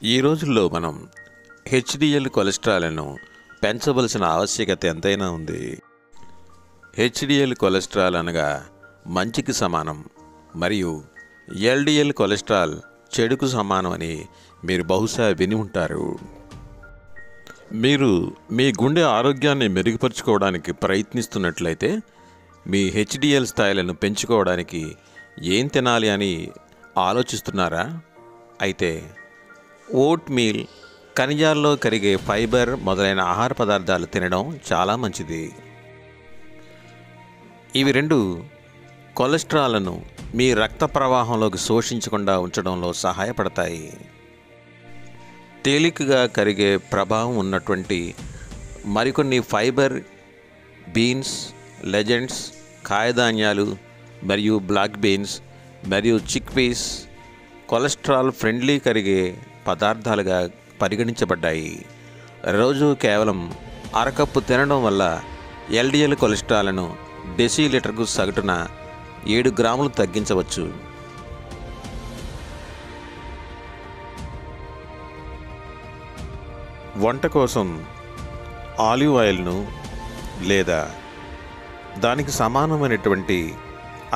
ఈ రోజుల్లో మనం హెచ్డిఎల్ కొలెస్ట్రాల్ను పెంచవలసిన ఆవశ్యకత ఎంతైనా ఉంది. హెచ్డిఎల్ కొలెస్ట్రాల్ అనగా మంచికి సమానం మరియు ఎల్డిఎల్ కొలెస్ట్రాల్ చెడుకు సమానం అని మీరు బహుశా విని ఉంటారు. మీరు మీ గుండె ఆరోగ్యాన్ని మెరుగుపరుచుకోవడానికి ప్రయత్నిస్తున్నట్లయితే మీ హెచ్డిఎల్ స్థాయిలను పెంచుకోవడానికి ఏం తినాలి అని ఆలోచిస్తున్నారా? అయితే ఓట్ మీల్, ఖనిజాల్లో కరిగే ఫైబర్ మొదలైన ఆహార పదార్థాలు తినడం చాలా మంచిది. ఇవి రెండు కొలెస్ట్రాల్ను మీ రక్త ప్రవాహంలోకి శోషించకుండా ఉంచడంలో సహాయపడతాయి. తేలికగా కరిగే ప్రభావం ఉన్నటువంటి మరికొన్ని ఫైబర్, బీన్స్, లెజెండ్స్, కాయధాన్యాలు మరియు బ్లాక్ బీన్స్ మరియు చిక్ పీస్ కొలెస్ట్రాల్ ఫ్రెండ్లీ కరిగే పదార్థాలుగా పరిగణించబడ్డాయి. రోజు కేవలం అరకప్పు తినడం వల్ల ఎల్డిఎల్ కొలెస్ట్రాల్ను డెసిలీటర్కు సగటున 7 గ్రాములు తగ్గించవచ్చు. వంట కోసం ఆలివ్ ఆయిల్ను లేదా దానికి సమానమైనటువంటి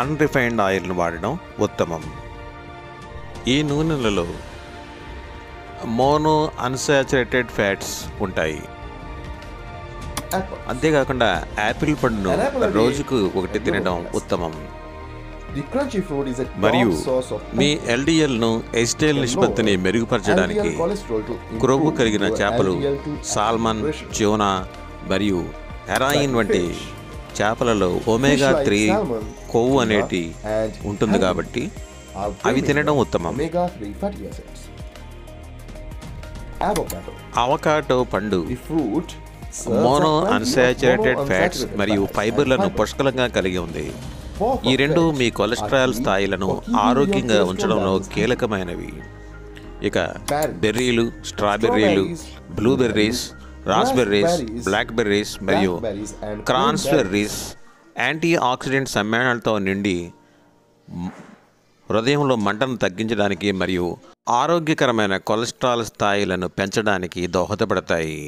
అన్రిఫైన్డ్ ఆయిల్ను వాడడం ఉత్తమం. ఈ నూనెలలో మోనో అన్సాచురేటెడ్ ఫ్యాట్స్ ఉంటాయి. అంతేకాకుండా యాపిల్ పండును రోజుకు 1 తినడం ఉత్తమం. మరియు మీ ఎల్డిఎల్ను ఎస్టేల్ నిష్పత్తిని మెరుగుపరచడానికి క్రొవ్వు కలిగిన చేపలు, సాల్మన్, ట్యూనా మరియు హెరాయిన్ వంటి చేపలలో ఒమేగా 3 కొవ్వు అనేది ఉంటుంది కాబట్టి అవి తినడం ఉత్తమం. అవకాడో పండు మోనో అన్సాచురేటెడ్ ఫ్యాట్స్ మరియు ఫైబర్లను పుష్కలంగా కలిగి ఉంది. ఈ రెండు మీ కొలెస్ట్రాల్ స్థాయిలను ఆరోగ్యంగా ఉంచడంలో కీలకమైనవి. ఇక బెర్రీలు, స్ట్రాబెర్రీలు, బ్లూబెర్రీస్, రాస్బెర్రీస్, బ్లాక్ బెర్రీస్ మరియు క్రాన్స్బెర్రీస్ యాంటీ ఆక్సిడెంట్ సమ్మేళనాలతో నిండి హృదయంలో మంటను తగ్గించడానికి మరియు ఆరోగ్యకరమైన కొలెస్ట్రాల్ స్థాయిలను పెంచడానికి దోహదపడతాయి.